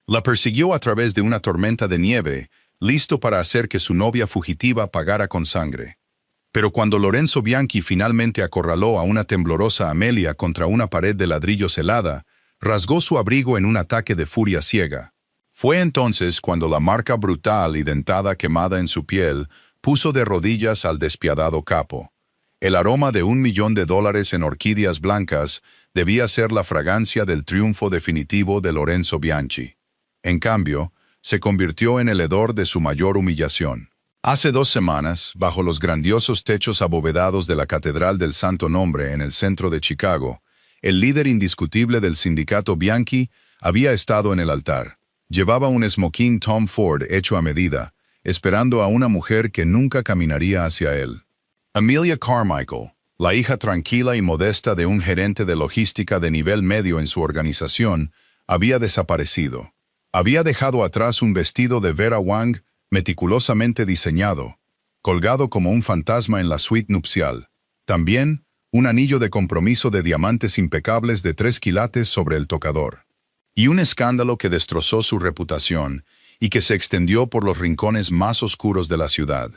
La persiguió a través de una tormenta de nieve, listo para hacer que su novia fugitiva pagara con sangre. Pero cuando Lorenzo Bianchi finalmente acorraló a una temblorosa Amelia contra una pared de ladrillos helada, rasgó su abrigo en un ataque de furia ciega. Fue entonces cuando la marca brutal y dentada quemada en su piel puso de rodillas al despiadado capo. El aroma de $1.000.000 en orquídeas blancas debía ser la fragancia del triunfo definitivo de Lorenzo Bianchi. En cambio, se convirtió en el hedor de su mayor humillación. Hace 2 semanas, bajo los grandiosos techos abovedados de la Catedral del Santo Nombre en el centro de Chicago, el líder indiscutible del sindicato Bianchi había estado en el altar. Llevaba un smoking Tom Ford hecho a medida, esperando a una mujer que nunca caminaría hacia él. Amelia Carmichael, la hija tranquila y modesta de un gerente de logística de nivel medio en su organización, había desaparecido. Había dejado atrás un vestido de Vera Wang meticulosamente diseñado, colgado como un fantasma en la suite nupcial. También, un anillo de compromiso de diamantes impecables de 3 quilates sobre el tocador. Y un escándalo que destrozó su reputación y que se extendió por los rincones más oscuros de la ciudad.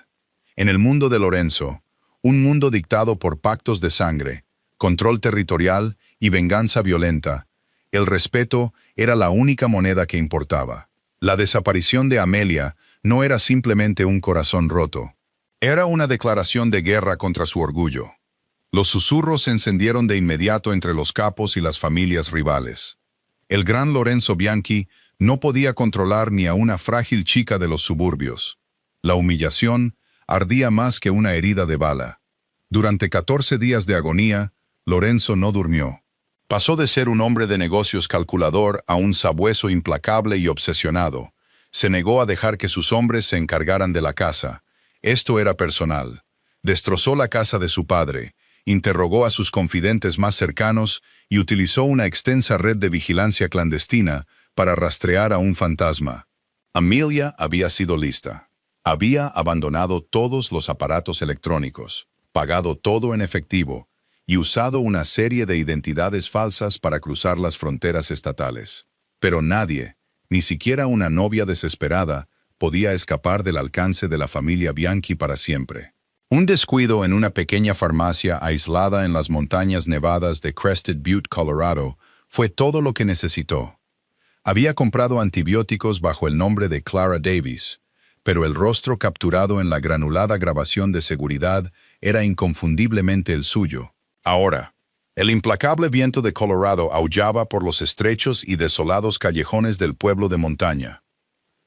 En el mundo de Lorenzo, un mundo dictado por pactos de sangre, control territorial y venganza violenta, el respeto era la única moneda que importaba. La desaparición de Amelia no era simplemente un corazón roto. Era una declaración de guerra contra su orgullo. Los susurros se encendieron de inmediato entre los capos y las familias rivales. El gran Lorenzo Bianchi no podía controlar ni a una frágil chica de los suburbios. La humillación ardía más que una herida de bala. Durante 14 días de agonía, Lorenzo no durmió. Pasó de ser un hombre de negocios calculador a un sabueso implacable y obsesionado. Se negó a dejar que sus hombres se encargaran de la casa. Esto era personal. Destrozó la casa de su padre, interrogó a sus confidentes más cercanos y utilizó una extensa red de vigilancia clandestina para rastrear a un fantasma. Amelia había sido lista. Había abandonado todos los aparatos electrónicos, pagado todo en efectivo y usado una serie de identidades falsas para cruzar las fronteras estatales. Pero nadie, ni siquiera una novia desesperada, podía escapar del alcance de la familia Bianchi para siempre. Un descuido en una pequeña farmacia aislada en las montañas nevadas de Crested Butte, Colorado, fue todo lo que necesitó. Había comprado antibióticos bajo el nombre de Clara Davis, pero el rostro capturado en la granulada grabación de seguridad era inconfundiblemente el suyo. Ahora, el implacable viento de Colorado aullaba por los estrechos y desolados callejones del pueblo de montaña.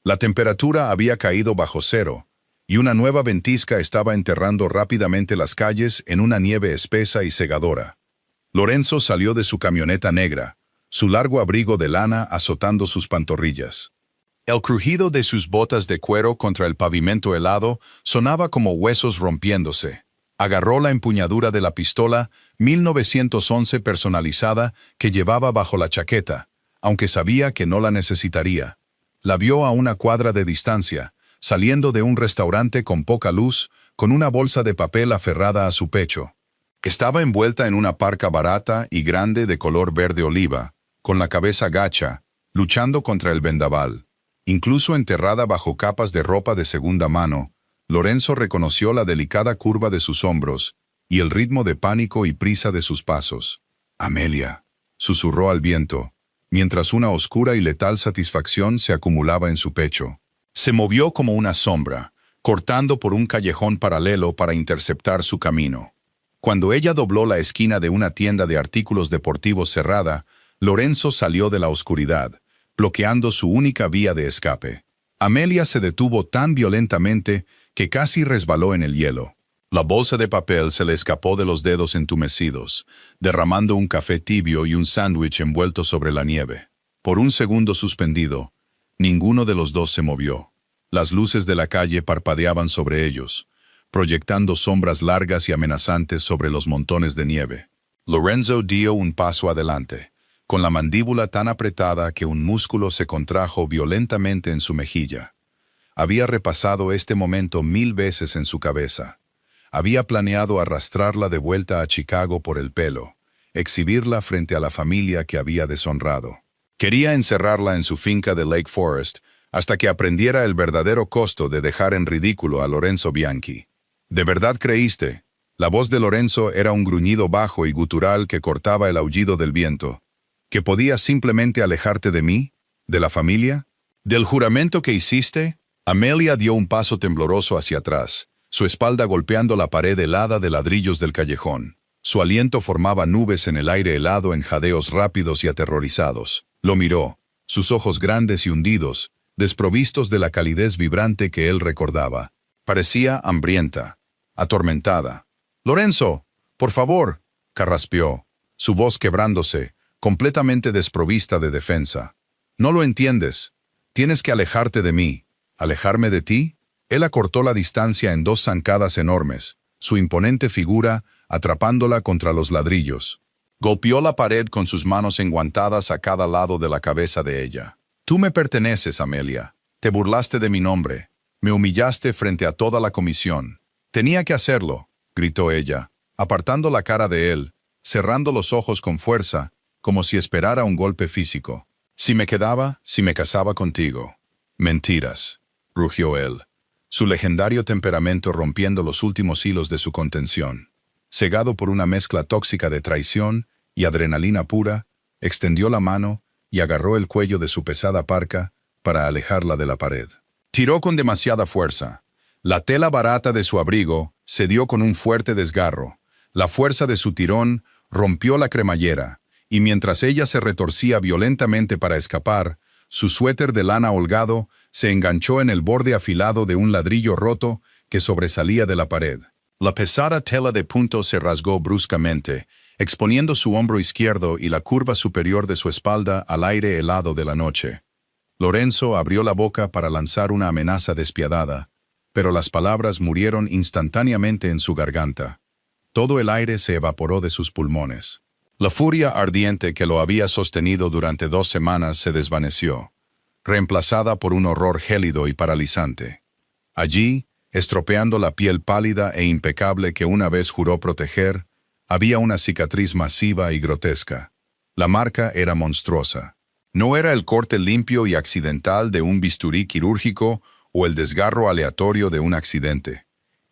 La temperatura había caído bajo cero, y una nueva ventisca estaba enterrando rápidamente las calles en una nieve espesa y cegadora. Lorenzo salió de su camioneta negra, su largo abrigo de lana azotando sus pantorrillas. El crujido de sus botas de cuero contra el pavimento helado sonaba como huesos rompiéndose. Agarró la empuñadura de la pistola 1911 personalizada que llevaba bajo la chaqueta, aunque sabía que no la necesitaría. La vio a una cuadra de distancia, saliendo de un restaurante con poca luz, con una bolsa de papel aferrada a su pecho. Estaba envuelta en una parca barata y grande de color verde oliva, con la cabeza gacha, luchando contra el vendaval. Incluso enterrada bajo capas de ropa de segunda mano, Lorenzo reconoció la delicada curva de sus hombros y el ritmo de pánico y prisa de sus pasos. «Amelia», susurró al viento, mientras una oscura y letal satisfacción se acumulaba en su pecho. Se movió como una sombra, cortando por un callejón paralelo para interceptar su camino. Cuando ella dobló la esquina de una tienda de artículos deportivos cerrada, Lorenzo salió de la oscuridad, bloqueando su única vía de escape. Amelia se detuvo tan violentamente que casi resbaló en el hielo. La bolsa de papel se le escapó de los dedos entumecidos, derramando un café tibio y un sándwich envuelto sobre la nieve. Por un segundo suspendido, ninguno de los dos se movió. Las luces de la calle parpadeaban sobre ellos, proyectando sombras largas y amenazantes sobre los montones de nieve. Lorenzo dio un paso adelante, con la mandíbula tan apretada que un músculo se contrajo violentamente en su mejilla. Había repasado este momento 1000 veces en su cabeza. Había planeado arrastrarla de vuelta a Chicago por el pelo, exhibirla frente a la familia que había deshonrado. Quería encerrarla en su finca de Lake Forest hasta que aprendiera el verdadero costo de dejar en ridículo a Lorenzo Bianchi. ¿De verdad creíste? La voz de Lorenzo era un gruñido bajo y gutural que cortaba el aullido del viento. ¿Que podías simplemente alejarte de mí? ¿De la familia? ¿Del juramento que hiciste? Amelia dio un paso tembloroso hacia atrás, su espalda golpeando la pared helada de ladrillos del callejón. Su aliento formaba nubes en el aire helado en jadeos rápidos y aterrorizados. Lo miró, sus ojos grandes y hundidos, desprovistos de la calidez vibrante que él recordaba. Parecía hambrienta, atormentada. «¡Lorenzo! ¡Por favor!», carraspeó, su voz quebrándose, completamente desprovista de defensa. «No lo entiendes. Tienes que alejarte de mí». «¿Alejarme de ti?». Él acortó la distancia en 2 zancadas enormes, su imponente figura atrapándola contra los ladrillos. Golpeó la pared con sus manos enguantadas a cada lado de la cabeza de ella. «Tú me perteneces, Amelia. Te burlaste de mi nombre. Me humillaste frente a toda la comisión». «Tenía que hacerlo», gritó ella, apartando la cara de él, cerrando los ojos con fuerza, como si esperara un golpe físico. «Si me quedaba, si me casaba contigo». «Mentiras», rugió él, su legendario temperamento rompiendo los últimos hilos de su contención. Cegado por una mezcla tóxica de traición y adrenalina pura, extendió la mano y agarró el cuello de su pesada parca para alejarla de la pared. Tiró con demasiada fuerza. La tela barata de su abrigo cedió con un fuerte desgarro. La fuerza de su tirón rompió la cremallera, y mientras ella se retorcía violentamente para escapar, su suéter de lana holgado se enganchó en el borde afilado de un ladrillo roto que sobresalía de la pared. La pesada tela de punto se rasgó bruscamente, exponiendo su hombro izquierdo y la curva superior de su espalda al aire helado de la noche. Lorenzo abrió la boca para lanzar una amenaza despiadada, pero las palabras murieron instantáneamente en su garganta. Todo el aire se evaporó de sus pulmones. La furia ardiente que lo había sostenido durante 2 semanas se desvaneció, reemplazada por un horror gélido y paralizante. Allí, estropeando la piel pálida e impecable que una vez juró proteger, había una cicatriz masiva y grotesca. La marca era monstruosa. No era el corte limpio y accidental de un bisturí quirúrgico o el desgarro aleatorio de un accidente.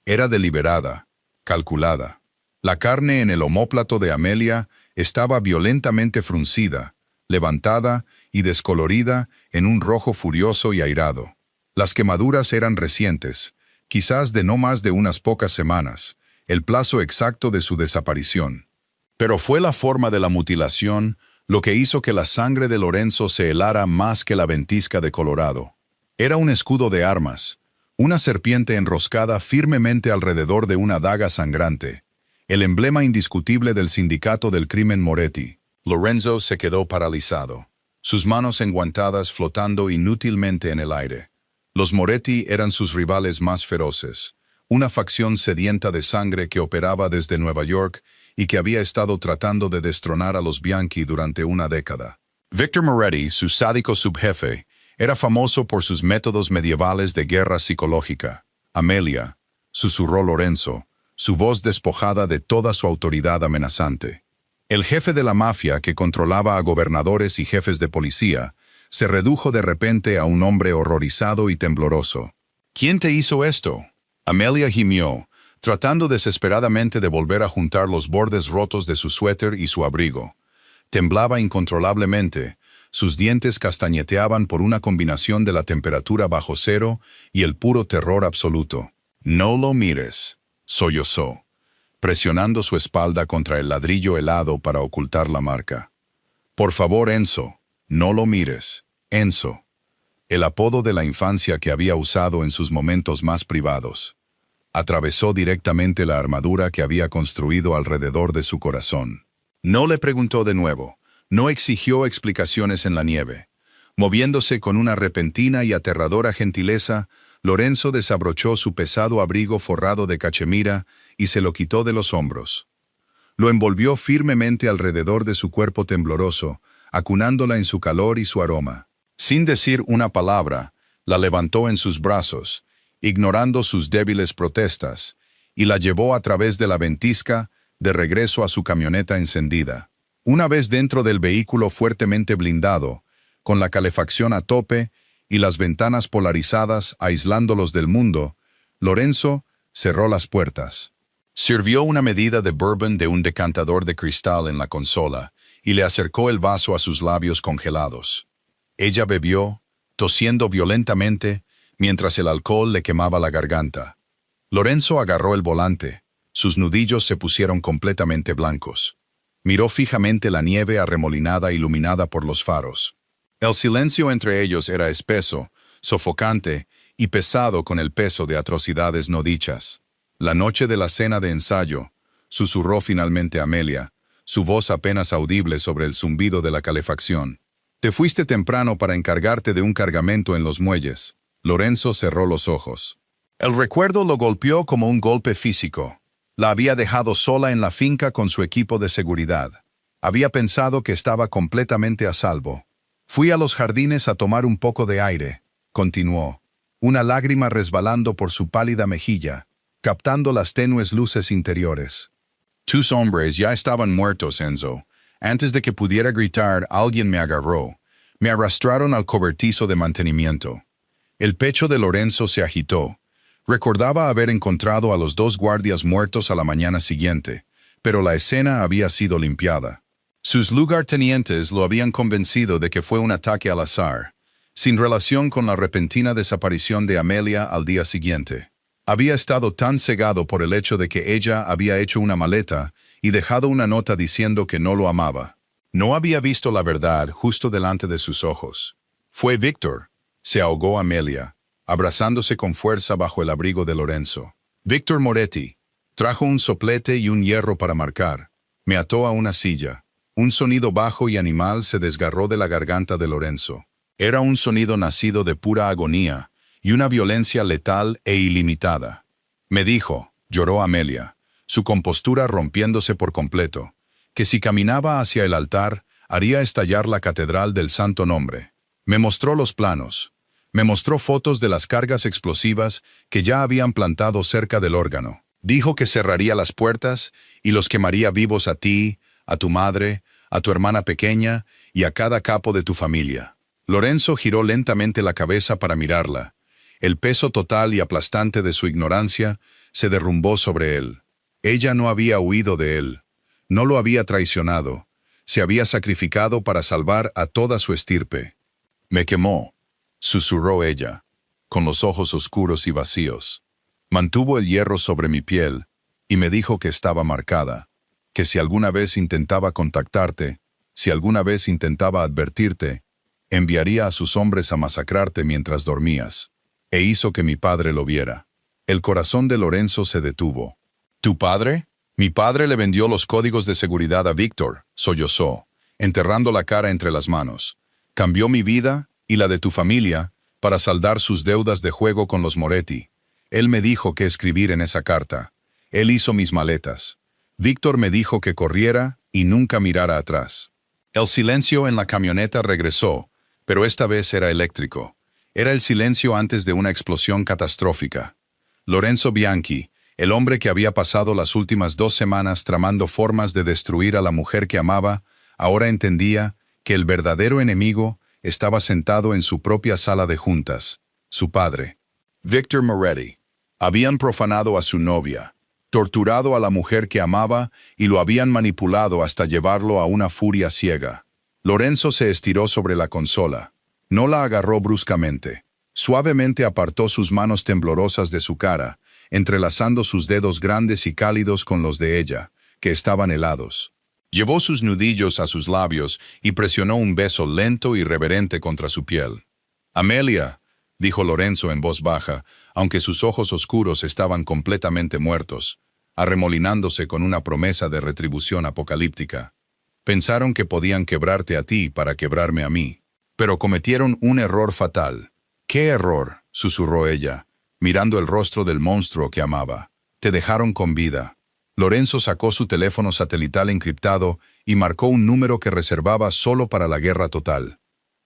Era deliberada, calculada. La carne en el omóplato de Amelia estaba violentamente fruncida, levantada y descolorida en un rojo furioso y airado. Las quemaduras eran recientes, quizás de no más de unas pocas semanas, el plazo exacto de su desaparición. Pero fue la forma de la mutilación lo que hizo que la sangre de Lorenzo se helara más que la ventisca de Colorado. Era un escudo de armas, una serpiente enroscada firmemente alrededor de una daga sangrante, el emblema indiscutible del sindicato del crimen Moretti. Lorenzo se quedó paralizado, sus manos enguantadas flotando inútilmente en el aire. Los Moretti eran sus rivales más feroces, una facción sedienta de sangre que operaba desde Nueva York y que había estado tratando de destronar a los Bianchi durante una década. Victor Moretti, su sádico subjefe, era famoso por sus métodos medievales de guerra psicológica. «Amelia», susurró Lorenzo, su voz despojada de toda su autoridad amenazante. El jefe de la mafia, que controlaba a gobernadores y jefes de policía, se redujo de repente a un hombre horrorizado y tembloroso. «¿Quién te hizo esto?». Amelia gimió, tratando desesperadamente de volver a juntar los bordes rotos de su suéter y su abrigo. Temblaba incontrolablemente, sus dientes castañeteaban por una combinación de la temperatura bajo cero y el puro terror absoluto. «No lo mires», sollozó, presionando su espalda contra el ladrillo helado para ocultar la marca. «Por favor, Enzo, no lo mires, Enzo», el apodo de la infancia que había usado en sus momentos más privados. Atravesó directamente la armadura que había construido alrededor de su corazón. No le preguntó de nuevo, no exigió explicaciones en la nieve. Moviéndose con una repentina y aterradora gentileza, Lorenzo desabrochó su pesado abrigo forrado de cachemira y se lo quitó de los hombros. Lo envolvió firmemente alrededor de su cuerpo tembloroso, acunándola en su calor y su aroma. Sin decir una palabra, la levantó en sus brazos, ignorando sus débiles protestas, y la llevó a través de la ventisca de regreso a su camioneta encendida. Una vez dentro del vehículo fuertemente blindado, con la calefacción a tope y las ventanas polarizadas aislándolos del mundo, Lorenzo cerró las puertas. Sirvió una medida de bourbon de un decantador de cristal en la consola y le acercó el vaso a sus labios congelados. Ella bebió, tosiendo violentamente, mientras el alcohol le quemaba la garganta. Lorenzo agarró el volante. Sus nudillos se pusieron completamente blancos. Miró fijamente la nieve arremolinada iluminada por los faros. El silencio entre ellos era espeso, sofocante y pesado con el peso de atrocidades no dichas. La noche de la cena de ensayo, susurró finalmente Amelia, su voz apenas audible sobre el zumbido de la calefacción. Te fuiste temprano para encargarte de un cargamento en los muelles. Lorenzo cerró los ojos. El recuerdo lo golpeó como un golpe físico. La había dejado sola en la finca con su equipo de seguridad. Había pensado que estaba completamente a salvo. Fui a los jardines a tomar un poco de aire, continuó, una lágrima resbalando por su pálida mejilla, captando las tenues luces interiores. Tus hombres ya estaban muertos, Enzo. Antes de que pudiera gritar, alguien me agarró. Me arrastraron al cobertizo de mantenimiento. El pecho de Lorenzo se agitó. Recordaba haber encontrado a los 2 guardias muertos a la mañana siguiente, pero la escena había sido limpiada. Sus lugartenientes lo habían convencido de que fue un ataque al azar, sin relación con la repentina desaparición de Amelia al día siguiente. Había estado tan cegado por el hecho de que ella había hecho una maleta y dejado una nota diciendo que no lo amaba. No había visto la verdad justo delante de sus ojos. Fue Víctor, se ahogó Amelia, abrazándose con fuerza bajo el abrigo de Lorenzo. Víctor Moretti trajo un soplete y un hierro para marcar. Me ató a una silla. Un sonido bajo y animal se desgarró de la garganta de Lorenzo. Era un sonido nacido de pura agonía y una violencia letal e ilimitada. Me dijo, lloró Amelia, su compostura rompiéndose por completo, que si caminaba hacia el altar, haría estallar la catedral del Santo Nombre. Me mostró los planos. Me mostró fotos de las cargas explosivas que ya habían plantado cerca del órgano. Dijo que cerraría las puertas y los quemaría vivos a ti, a tu madre, a tu hermana pequeña y a cada capo de tu familia. Lorenzo giró lentamente la cabeza para mirarla. El peso total y aplastante de su ignorancia se derrumbó sobre él. Ella no había huido de él. No lo había traicionado. Se había sacrificado para salvar a toda su estirpe. Me quemó, susurró ella, con los ojos oscuros y vacíos. Mantuvo el hierro sobre mi piel y me dijo que estaba marcada, que si alguna vez intentaba contactarte, si alguna vez intentaba advertirte, enviaría a sus hombres a masacrarte mientras dormías. E hizo que mi padre lo viera. El corazón de Lorenzo se detuvo. ¿Tu padre? Mi padre le vendió los códigos de seguridad a Víctor, sollozó, enterrando la cara entre las manos. Cambió mi vida y la de tu familia para saldar sus deudas de juego con los Moretti. Él me dijo qué escribir en esa carta. Él hizo mis maletas. Víctor me dijo que corriera y nunca mirara atrás. El silencio en la camioneta regresó, pero esta vez era eléctrico. Era el silencio antes de una explosión catastrófica. Lorenzo Bianchi, el hombre que había pasado las últimas 2 semanas tramando formas de destruir a la mujer que amaba, ahora entendía que el verdadero enemigo estaba sentado en su propia sala de juntas, su padre. Víctor Moretti. Habían profanado a su novia, torturado a la mujer que amaba y lo habían manipulado hasta llevarlo a una furia ciega. Lorenzo se estiró sobre la consola. No la agarró bruscamente. Suavemente apartó sus manos temblorosas de su cara, entrelazando sus dedos grandes y cálidos con los de ella, que estaban helados. Llevó sus nudillos a sus labios y presionó un beso lento y reverente contra su piel. «Amelia», dijo Lorenzo en voz baja, aunque sus ojos oscuros estaban completamente muertos, arremolinándose con una promesa de retribución apocalíptica. «Pensaron que podían quebrarte a ti para quebrarme a mí. Pero cometieron un error fatal». «¿Qué error?», susurró ella, mirando el rostro del monstruo que amaba. «Te dejaron con vida». Lorenzo sacó su teléfono satelital encriptado y marcó un número que reservaba solo para la guerra total.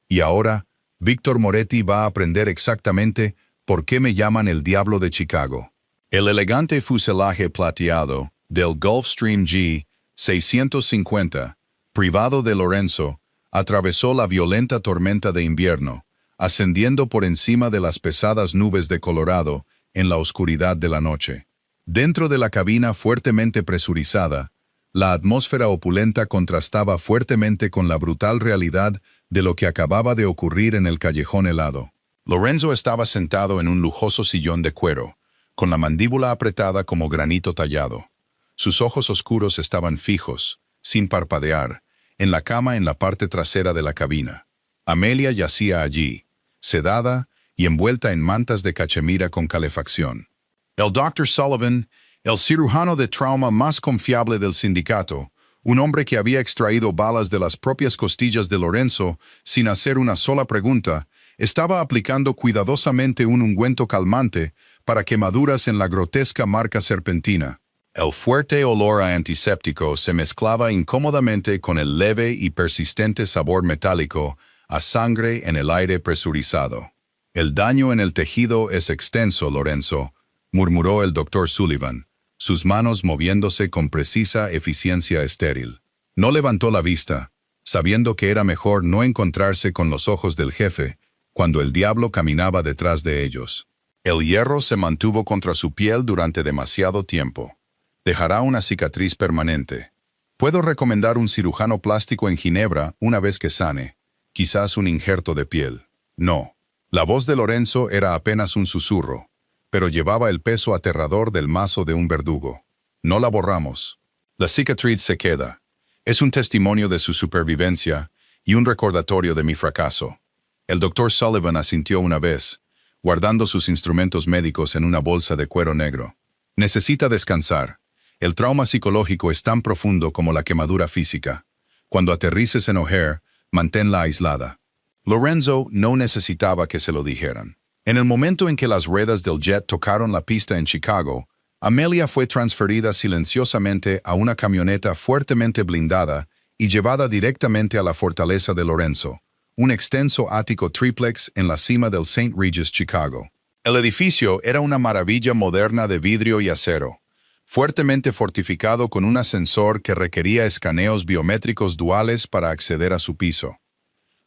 Y ahora, Víctor Moretti va a aprender exactamente por qué me llaman el Diablo de Chicago. El elegante fuselaje plateado del Gulfstream G650, privado de Lorenzo, Atravesó la violenta tormenta de invierno, ascendiendo por encima de las pesadas nubes de Colorado en la oscuridad de la noche. Dentro de la cabina fuertemente presurizada, la atmósfera opulenta contrastaba fuertemente con la brutal realidad de lo que acababa de ocurrir en el callejón helado. Lorenzo estaba sentado en un lujoso sillón de cuero, con la mandíbula apretada como granito tallado. Sus ojos oscuros estaban fijos, sin parpadear, en la cama en la parte trasera de la cabina. Amelia yacía allí, sedada y envuelta en mantas de cachemira con calefacción. El Dr. Sullivan, el cirujano de trauma más confiable del sindicato, un hombre que había extraído balas de las propias costillas de Lorenzo sin hacer una sola pregunta, estaba aplicando cuidadosamente un ungüento calmante para quemaduras en la grotesca marca serpentina. El fuerte olor a antiséptico se mezclaba incómodamente con el leve y persistente sabor metálico a sangre en el aire presurizado. El daño en el tejido es extenso, Lorenzo, murmuró el Dr. Sullivan, sus manos moviéndose con precisa eficiencia estéril. No levantó la vista, sabiendo que era mejor no encontrarse con los ojos del jefe cuando el diablo caminaba detrás de ellos. El hierro se mantuvo contra su piel durante demasiado tiempo. Dejará una cicatriz permanente. Puedo recomendar un cirujano plástico en Ginebra una vez que sane, quizás un injerto de piel. No. La voz de Lorenzo era apenas un susurro, pero llevaba el peso aterrador del mazo de un verdugo. No la borramos. La cicatriz se queda. Es un testimonio de su supervivencia y un recordatorio de mi fracaso. El Dr. Sullivan asintió una vez, guardando sus instrumentos médicos en una bolsa de cuero negro. Necesita descansar. El trauma psicológico es tan profundo como la quemadura física. Cuando aterrices en O'Hare, manténla aislada. Lorenzo no necesitaba que se lo dijeran. En el momento en que las ruedas del jet tocaron la pista en Chicago, Amelia fue transferida silenciosamente a una camioneta fuertemente blindada y llevada directamente a la fortaleza de Lorenzo, un extenso ático triplex en la cima del St. Regis, Chicago. El edificio era una maravilla moderna de vidrio y acero, fuertemente fortificado con un ascensor que requería escaneos biométricos duales para acceder a su piso.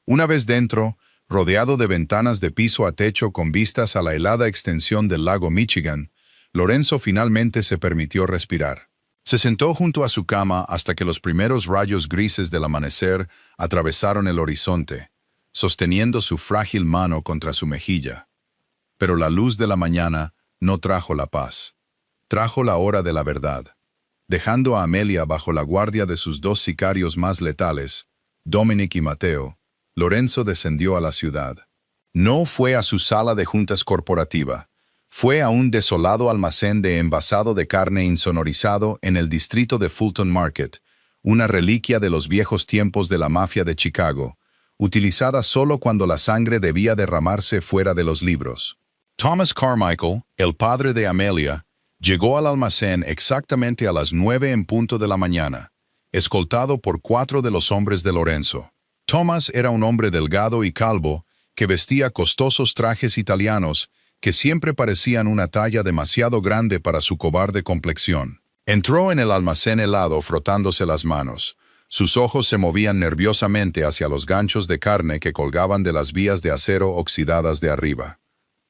Una vez dentro, rodeado de ventanas de piso a techo con vistas a la helada extensión del lago Michigan, Lorenzo finalmente se permitió respirar. Se sentó junto a su cama hasta que los primeros rayos grises del amanecer atravesaron el horizonte, sosteniendo su frágil mano contra su mejilla. Pero la luz de la mañana no trajo la paz. Trajo la hora de la verdad. Dejando a Amelia bajo la guardia de sus dos sicarios más letales, Dominic y Mateo, Lorenzo descendió a la ciudad. No fue a su sala de juntas corporativa. Fue a un desolado almacén de envasado de carne insonorizado en el distrito de Fulton Market, una reliquia de los viejos tiempos de la mafia de Chicago, utilizada solo cuando la sangre debía derramarse fuera de los libros. Thomas Carmichael, el padre de Amelia, llegó al almacén exactamente a las 9 en punto de la mañana, escoltado por 4 de los hombres de Lorenzo. Thomas era un hombre delgado y calvo que vestía costosos trajes italianos que siempre parecían una talla demasiado grande para su cobarde complexión. Entró en el almacén helado frotándose las manos. Sus ojos se movían nerviosamente hacia los ganchos de carne que colgaban de las vías de acero oxidadas de arriba.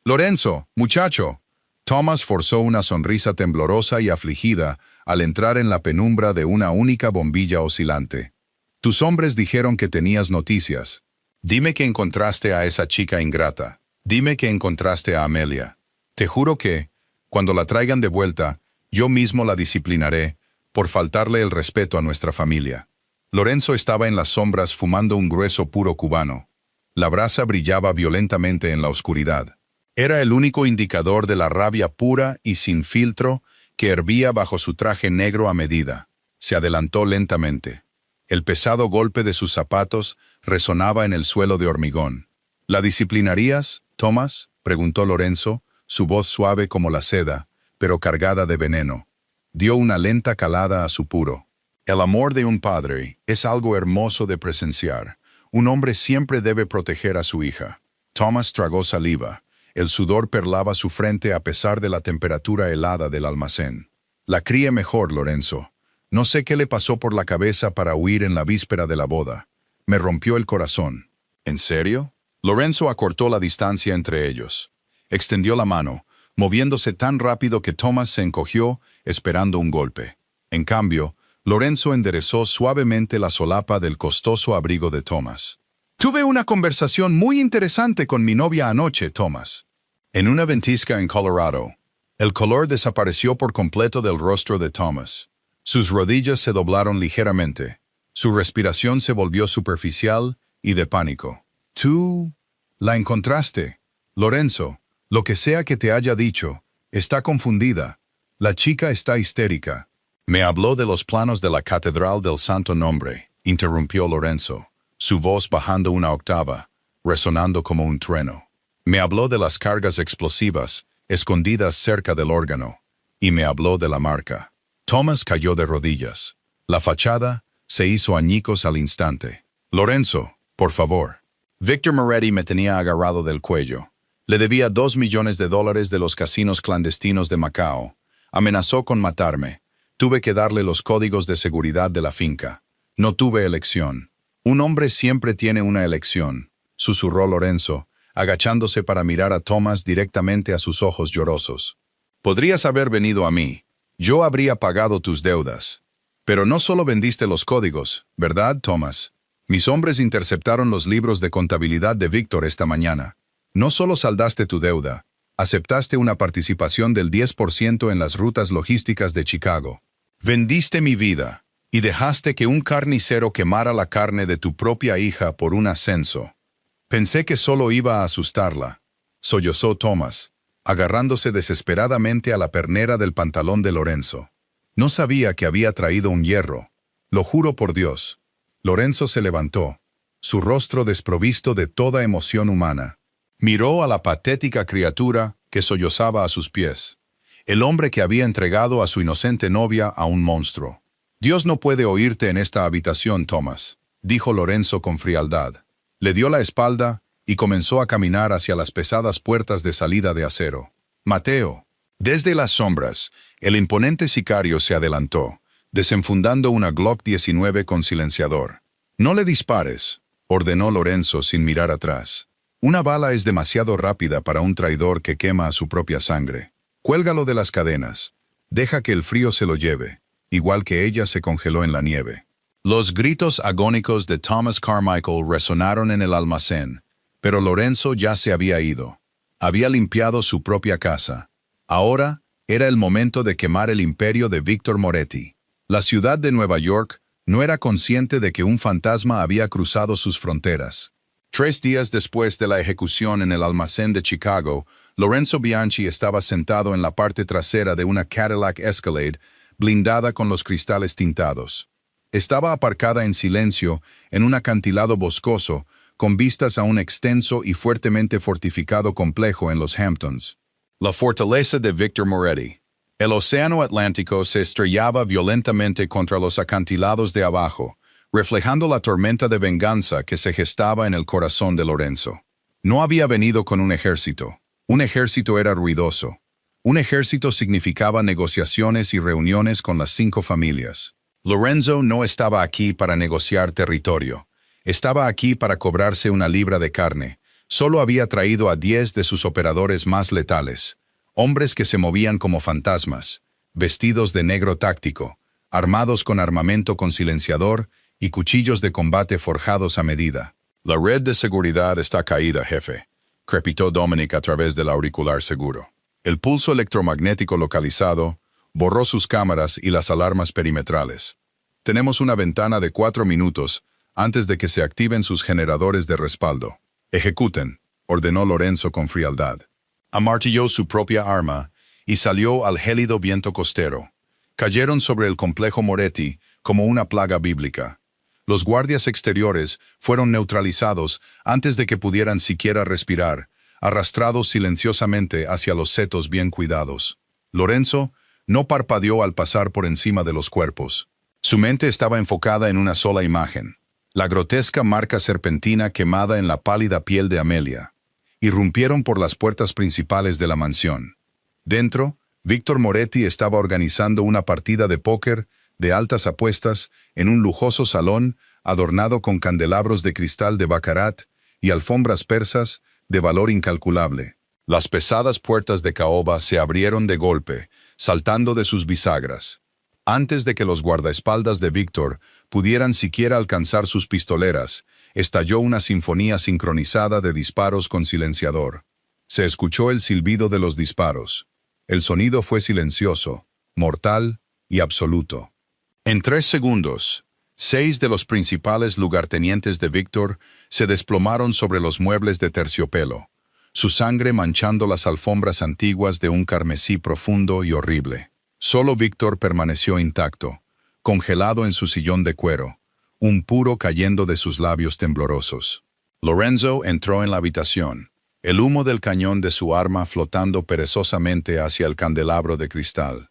«Lorenzo, muchacho». Thomas forzó una sonrisa temblorosa y afligida al entrar en la penumbra de una única bombilla oscilante. «Tus hombres dijeron que tenías noticias. Dime que encontraste a esa chica ingrata. Dime que encontraste a Amelia. Te juro que, cuando la traigan de vuelta, yo mismo la disciplinaré por faltarle el respeto a nuestra familia». Lorenzo estaba en las sombras fumando un grueso puro cubano. La brasa brillaba violentamente en la oscuridad. Era el único indicador de la rabia pura y sin filtro que hervía bajo su traje negro a medida. Se adelantó lentamente. El pesado golpe de sus zapatos resonaba en el suelo de hormigón. ¿La disciplinarías, Thomas?, preguntó Lorenzo, su voz suave como la seda, pero cargada de veneno. Dio una lenta calada a su puro. El amor de un padre es algo hermoso de presenciar. Un hombre siempre debe proteger a su hija. Thomas tragó saliva. El sudor perlaba su frente a pesar de la temperatura helada del almacén. La críe mejor, Lorenzo. No sé qué le pasó por la cabeza para huir en la víspera de la boda, Me rompió el corazón. ¿En serio? Lorenzo acortó la distancia entre ellos. Extendió la mano, moviéndose tan rápido que Thomas se encogió, esperando un golpe. En cambio, Lorenzo enderezó suavemente la solapa del costoso abrigo de Thomas. Tuve una conversación muy interesante con mi novia anoche, Thomas. En una ventisca en Colorado, el color desapareció por completo del rostro de Thomas. Sus rodillas se doblaron ligeramente. Su respiración se volvió superficial y de pánico. «Tú la encontraste, Lorenzo. Lo que sea que te haya dicho, está confundida. La chica está histérica». «Me habló de los planos de la Catedral del Santo Nombre», interrumpió Lorenzo, su voz bajando una octava, resonando como un trueno. «Me habló de las cargas explosivas, escondidas cerca del órgano, y me habló de la marca». Thomas cayó de rodillas. La fachada se hizo añicos al instante. «Lorenzo, por favor». Victor Moretti me tenía agarrado del cuello. Le debía $2 millones de los casinos clandestinos de Macao. Amenazó con matarme. Tuve que darle los códigos de seguridad de la finca. No tuve elección. «Un hombre siempre tiene una elección», susurró Lorenzo, agachándose para mirar a Thomas directamente a sus ojos llorosos. «Podrías haber venido a mí. Yo habría pagado tus deudas. Pero no solo vendiste los códigos, ¿verdad, Thomas? Mis hombres interceptaron los libros de contabilidad de Víctor esta mañana. No solo saldaste tu deuda, aceptaste una participación del 10% en las rutas logísticas de Chicago. Vendiste mi vida y dejaste que un carnicero quemara la carne de tu propia hija por un ascenso. Pensé que solo iba a asustarla», sollozó Thomas, agarrándose desesperadamente a la pernera del pantalón de Lorenzo. «No sabía que había traído un hierro. Lo juro por Dios». Lorenzo se levantó, su rostro desprovisto de toda emoción humana. Miró a la patética criatura que sollozaba a sus pies, el hombre que había entregado a su inocente novia a un monstruo. «Dios no puede oírte en esta habitación, Thomas», dijo Lorenzo con frialdad. Le dio la espalda y comenzó a caminar hacia las pesadas puertas de salida de acero. «Mateo». Desde las sombras, el imponente sicario se adelantó, desenfundando una Glock 19 con silenciador. «No le dispares», ordenó Lorenzo sin mirar atrás. «Una bala es demasiado rápida para un traidor que quema a su propia sangre. Cuélgalo de las cadenas. Deja que el frío se lo lleve, igual que ella se congeló en la nieve». Los gritos agónicos de Thomas Carmichael resonaron en el almacén, pero Lorenzo ya se había ido. Había limpiado su propia casa. Ahora era el momento de quemar el imperio de Victor Moretti. La ciudad de Nueva York no era consciente de que un fantasma había cruzado sus fronteras. 3 días después de la ejecución en el almacén de Chicago, Lorenzo Bianchi estaba sentado en la parte trasera de una Cadillac Escalade blindada con los cristales tintados. Estaba aparcada en silencio en un acantilado boscoso con vistas a un extenso y fuertemente fortificado complejo en los Hamptons. La fortaleza de Victor Moretti. El océano Atlántico se estrellaba violentamente contra los acantilados de abajo, reflejando la tormenta de venganza que se gestaba en el corazón de Lorenzo. No había venido con un ejército. Un ejército era ruidoso. Un ejército significaba negociaciones y reuniones con las 5 familias. Lorenzo no estaba aquí para negociar territorio. Estaba aquí para cobrarse una libra de carne. Solo había traído a 10 de sus operadores más letales, hombres que se movían como fantasmas, vestidos de negro táctico, armados con armamento con silenciador y cuchillos de combate forjados a medida. «La red de seguridad está caída, jefe», crepitó Dominic a través del auricular seguro. El pulso electromagnético localizado borró sus cámaras y las alarmas perimetrales. «Tenemos una ventana de 4 minutos antes de que se activen sus generadores de respaldo». «Ejecuten», ordenó Lorenzo con frialdad. Amartilló su propia arma y salió al gélido viento costero. Cayeron sobre el complejo Moretti como una plaga bíblica. Los guardias exteriores fueron neutralizados antes de que pudieran siquiera respirar, arrastrados silenciosamente hacia los setos bien cuidados. Lorenzo no parpadeó al pasar por encima de los cuerpos. Su mente estaba enfocada en una sola imagen. La grotesca marca serpentina quemada en la pálida piel de Amelia. Irrumpieron por las puertas principales de la mansión. Dentro, Victor Moretti estaba organizando una partida de póker de altas apuestas en un lujoso salón adornado con candelabros de cristal de Baccarat y alfombras persas de valor incalculable. Las pesadas puertas de caoba se abrieron de golpe, saltando de sus bisagras. Antes de que los guardaespaldas de Víctor pudieran siquiera alcanzar sus pistoleras, estalló una sinfonía sincronizada de disparos con silenciador. Se escuchó el silbido de los disparos. El sonido fue silencioso, mortal y absoluto. En 3 segundos, 6 de los principales lugartenientes de Víctor se desplomaron sobre los muebles de terciopelo, su sangre manchando las alfombras antiguas de un carmesí profundo y horrible. Solo Víctor permaneció intacto, congelado en su sillón de cuero, un puro cayendo de sus labios temblorosos. Lorenzo entró en la habitación, el humo del cañón de su arma flotando perezosamente hacia el candelabro de cristal.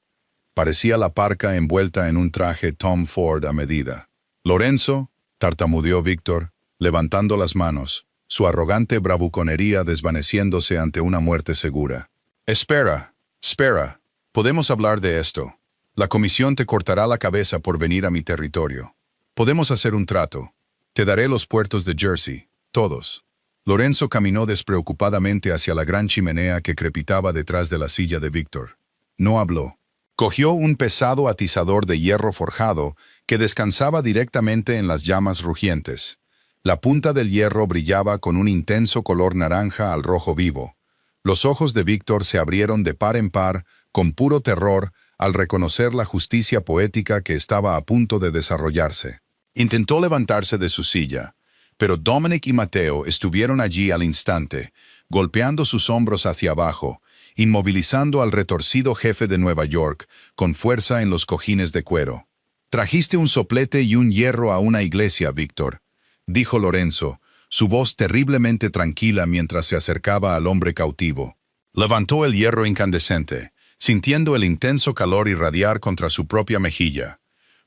Parecía la parca envuelta en un traje Tom Ford a medida. «Lorenzo», tartamudeó Víctor, levantando las manos, su arrogante bravuconería desvaneciéndose ante una muerte segura. «Espera, espera. Podemos hablar de esto. La comisión te cortará la cabeza por venir a mi territorio. Podemos hacer un trato. Te daré los puertos de Jersey, todos». Lorenzo caminó despreocupadamente hacia la gran chimenea que crepitaba detrás de la silla de Víctor. No habló. Cogió un pesado atizador de hierro forjado que descansaba directamente en las llamas rugientes. La punta del hierro brillaba con un intenso color naranja al rojo vivo. Los ojos de Víctor se abrieron de par en par, con puro terror, al reconocer la justicia poética que estaba a punto de desarrollarse. Intentó levantarse de su silla, pero Dominic y Mateo estuvieron allí al instante, golpeando sus hombros hacia abajo, inmovilizando al retorcido jefe de Nueva York con fuerza en los cojines de cuero. «Trajiste un soplete y un hierro a una iglesia, Víctor», dijo Lorenzo, su voz terriblemente tranquila mientras se acercaba al hombre cautivo. Levantó el hierro incandescente, sintiendo el intenso calor irradiar contra su propia mejilla.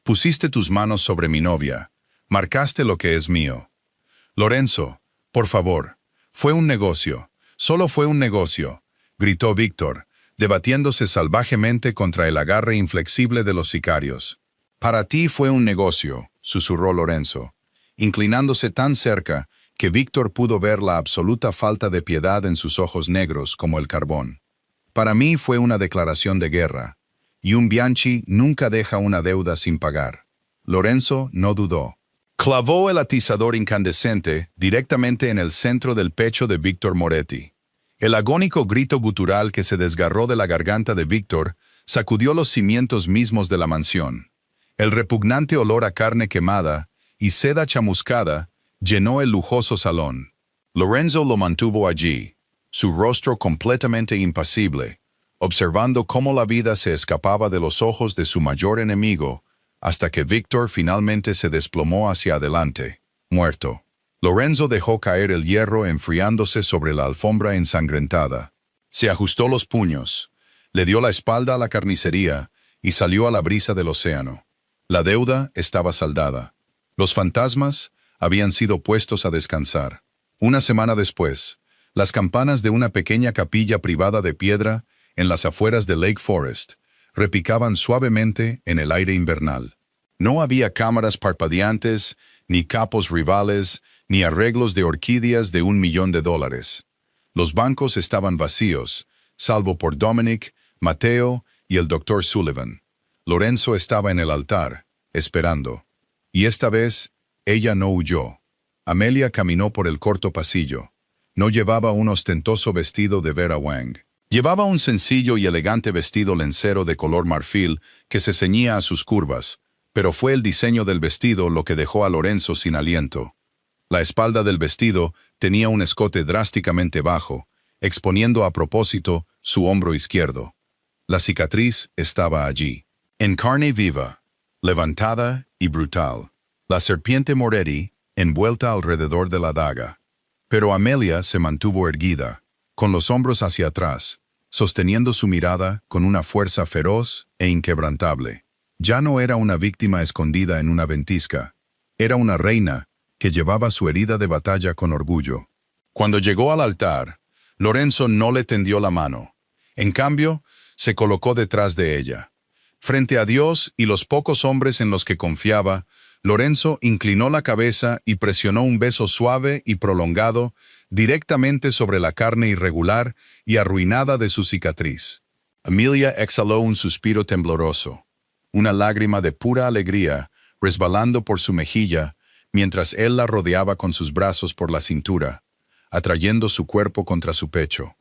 «Pusiste tus manos sobre mi novia. Marcaste lo que es mío». «Lorenzo, por favor. Fue un negocio. Solo fue un negocio», gritó Víctor, debatiéndose salvajemente contra el agarre inflexible de los sicarios. «Para ti fue un negocio», susurró Lorenzo, inclinándose tan cerca que Víctor pudo ver la absoluta falta de piedad en sus ojos negros como el carbón. «Para mí fue una declaración de guerra, y un Bianchi nunca deja una deuda sin pagar». Lorenzo no dudó. Clavó el atizador incandescente directamente en el centro del pecho de Víctor Moretti. El agónico grito gutural que se desgarró de la garganta de Víctor sacudió los cimientos mismos de la mansión. El repugnante olor a carne quemada y seda chamuscada llenó el lujoso salón. Lorenzo lo mantuvo allí, su rostro completamente impasible, observando cómo la vida se escapaba de los ojos de su mayor enemigo, hasta que Víctor finalmente se desplomó hacia adelante, muerto. Lorenzo dejó caer el hierro enfriándose sobre la alfombra ensangrentada. Se ajustó los puños, le dio la espalda a la carnicería y salió a la brisa del océano. La deuda estaba saldada. Los fantasmas habían sido puestos a descansar. Una semana después, las campanas de una pequeña capilla privada de piedra en las afueras de Lake Forest repicaban suavemente en el aire invernal. No había cámaras parpadeantes, ni capos rivales, ni arreglos de orquídeas de $1.000.000. Los bancos estaban vacíos, salvo por Dominic, Mateo y el Dr. Sullivan. Lorenzo estaba en el altar, esperando. Y esta vez, ella no huyó. Amelia caminó por el corto pasillo. No llevaba un ostentoso vestido de Vera Wang. Llevaba un sencillo y elegante vestido lencero de color marfil que se ceñía a sus curvas, pero fue el diseño del vestido lo que dejó a Lorenzo sin aliento. La espalda del vestido tenía un escote drásticamente bajo, exponiendo a propósito su hombro izquierdo. La cicatriz estaba allí, en carne viva, levantada y brutal. La serpiente Moretti envuelta alrededor de la daga. Pero Amelia se mantuvo erguida, con los hombros hacia atrás, sosteniendo su mirada con una fuerza feroz e inquebrantable. Ya no era una víctima escondida en una ventisca, era una reina que llevaba su herida de batalla con orgullo. Cuando llegó al altar, Lorenzo no le tendió la mano. En cambio, se colocó detrás de ella. Frente a Dios y los pocos hombres en los que confiaba, Lorenzo inclinó la cabeza y presionó un beso suave y prolongado directamente sobre la carne irregular y arruinada de su cicatriz. Amelia exhaló un suspiro tembloroso, una lágrima de pura alegría resbalando por su mejilla mientras él la rodeaba con sus brazos por la cintura, atrayendo su cuerpo contra su pecho.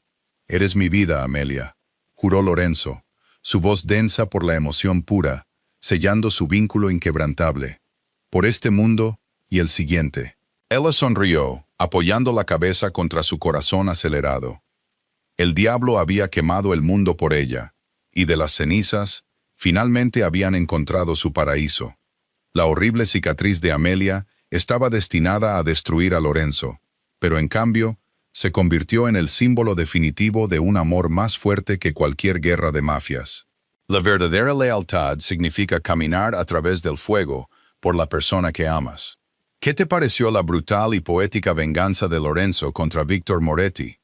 «Eres mi vida, Amelia», juró Lorenzo, su voz densa por la emoción pura, sellando su vínculo inquebrantable. «Por este mundo y el siguiente». Ella sonrió, apoyando la cabeza contra su corazón acelerado. El diablo había quemado el mundo por ella, y de las cenizas, finalmente habían encontrado su paraíso. La horrible cicatriz de Amelia estaba destinada a destruir a Lorenzo, pero en cambio, se convirtió en el símbolo definitivo de un amor más fuerte que cualquier guerra de mafias. La verdadera lealtad significa caminar a través del fuego por la persona que amas. ¿Qué te pareció la brutal y poética venganza de Lorenzo contra Víctor Moretti?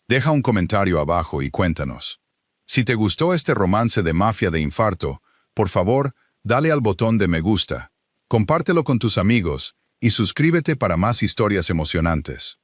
Deja un comentario abajo y cuéntanos. Si te gustó este romance de mafia de infarto, por favor, dale al botón de me gusta, compártelo con tus amigos y suscríbete para más historias emocionantes.